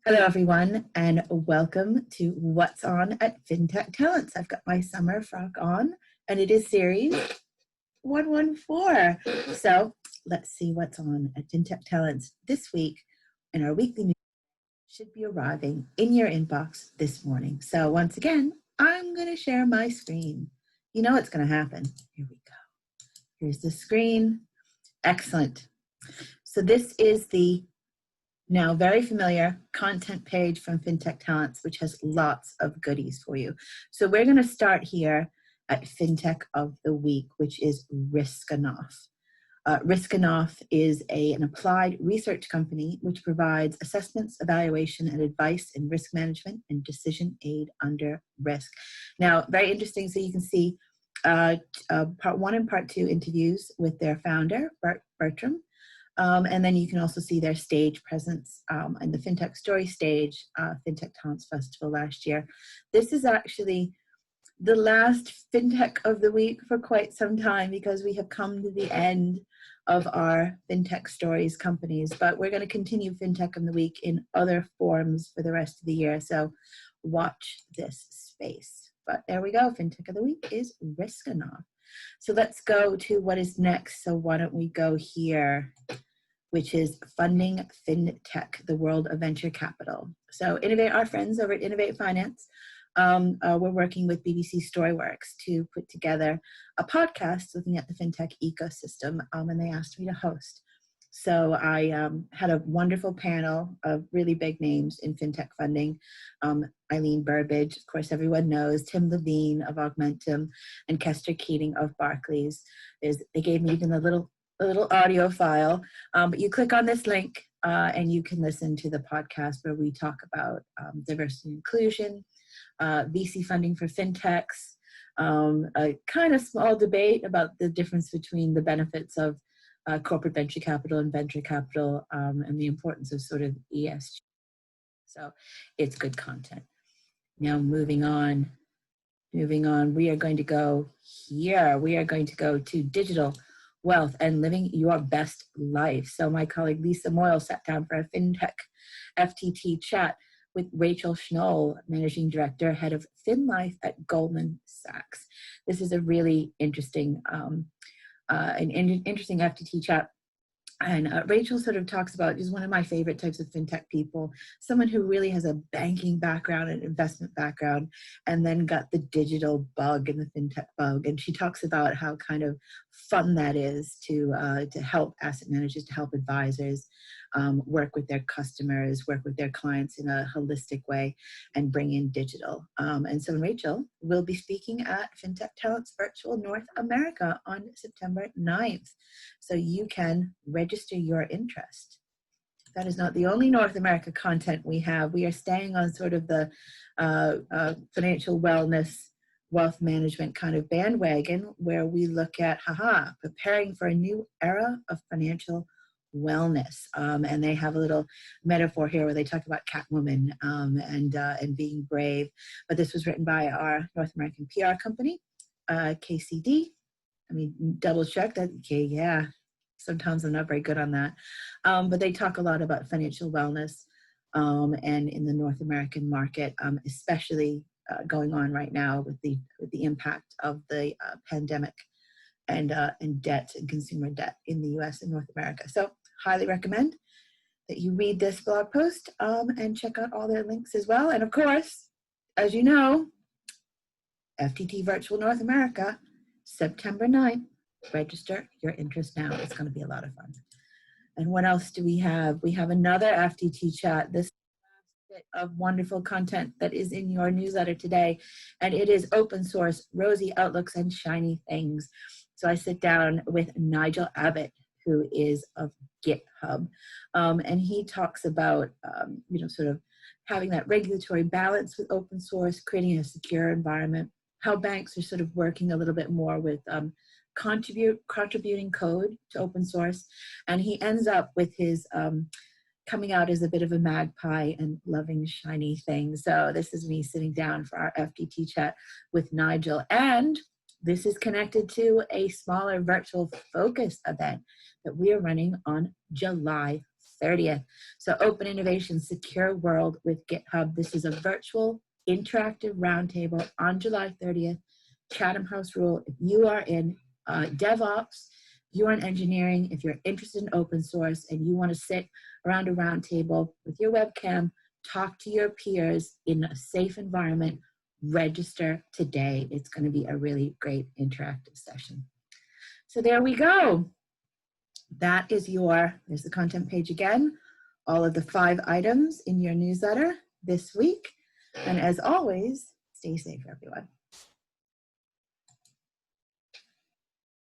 Hello, everyone, and welcome to What's On at Fintech Talents. I've got my summer frock on, and it is series 114. So let's see what's on at Fintech Talents this week. And our weekly news should be arriving in your inbox this morning. So once again, I'm going to share my screen. You know what's going to happen. Here we go. Here's the screen. Excellent. So this is the now very familiar content page from Fintech Talents, which has lots of goodies for you. So we're going to start here at Fintech of the Week, which is Riskanoff. Riskanoff is an applied research company which provides assessments, evaluation, and advice in risk management and decision aid under risk. Now, very interesting. So you can see part 1 and part 2 interviews with their founder, Bertram. And then you can also see their stage presence in the Fintech Story stage, Fintech Talents Festival last year. This is actually the last Fintech of the Week for quite some time because we have come to the end of our Fintech Stories companies, but we're going to continue Fintech of the Week in other forms for the rest of the year. So watch this space. But there we go. Fintech of the Week is Riskanoff. So let's go to what is next. So why don't we go here, which is Funding FinTech, the World of Venture Capital. So our friends over at Innovate Finance, we're working with BBC Storyworks to put together a podcast looking at the FinTech ecosystem, and they asked me to host. So I had a wonderful panel of really big names in FinTech funding. Eileen Burbidge, of course, everyone knows, Tim Levine of Augmentum, and Kester Keating of Barclays. They gave me even a little audio file, but you click on this link and you can listen to the podcast where we talk about diversity and inclusion, VC funding for fintechs, a kind of small debate about the difference between the benefits of corporate venture capital and venture capital, and the importance of sort of ESG. So it's good content. Now moving on, we are going to go here. We are going to go to digital wealth and living your best life. So my colleague Lisa Moyle sat down for a FinTech FTT chat with Rachel Schnoll, Managing Director, Head of FinLife at Goldman Sachs. This is a really interesting, interesting FTT chat. And Rachel sort of talks about, is one of my favorite types of fintech people, someone who really has a banking background and investment background, and then got the digital bug and the fintech bug. And she talks about how kind of fun that is to help asset managers, to help advisors work with their customers, work with their clients in a holistic way, and bring in digital. And so Rachel will be speaking at FinTech Talents Virtual North America on September 9th. So you can register your interest. That is not the only North America content we have. We are staying on sort of the financial wellness, wealth management kind of bandwagon, where we look at, preparing for a new era of financial wellness. And they have a little metaphor here where they talk about Catwoman and being brave. But this was written by our North American PR company, KCD. I mean, double check that. Okay, yeah. Sometimes I'm not very good on that. But they talk a lot about financial wellness and in the North American market, especially going on right now with the impact of the pandemic and debt and consumer debt in the US and North America. So highly recommend that you read this blog post and check out all their links as well. And of course, as you know, FTT Virtual North America, September 9th, register your interest now. It's going to be a lot of fun. And what else do we have? We have another FTT chat. This bit of wonderful content that is in your newsletter today, and it is open source, rosy outlooks and shiny things. So I sit down with Nigel Abbott, who is of GitHub, and he talks about sort of having that regulatory balance with open source, creating a secure environment, how banks are sort of working a little bit more with contributing code to open source. And he ends up with his coming out as a bit of a magpie and loving shiny things. So this is me sitting down for our FTT chat with Nigel. And this is connected to a smaller virtual focus event that we are running on July 30th. So Open Innovation, Secure World with GitHub. This is a virtual interactive roundtable on July 30th. Chatham House Rule. If you are in DevOps, if you're in engineering, if you're interested in open source and you want to sit around a round table with your webcam, talk to your peers in a safe environment, register today. It's going to be a really great interactive session. So there we go. That is there's the content page again, all of the 5 items in your newsletter this week. And as always, stay safe, everyone.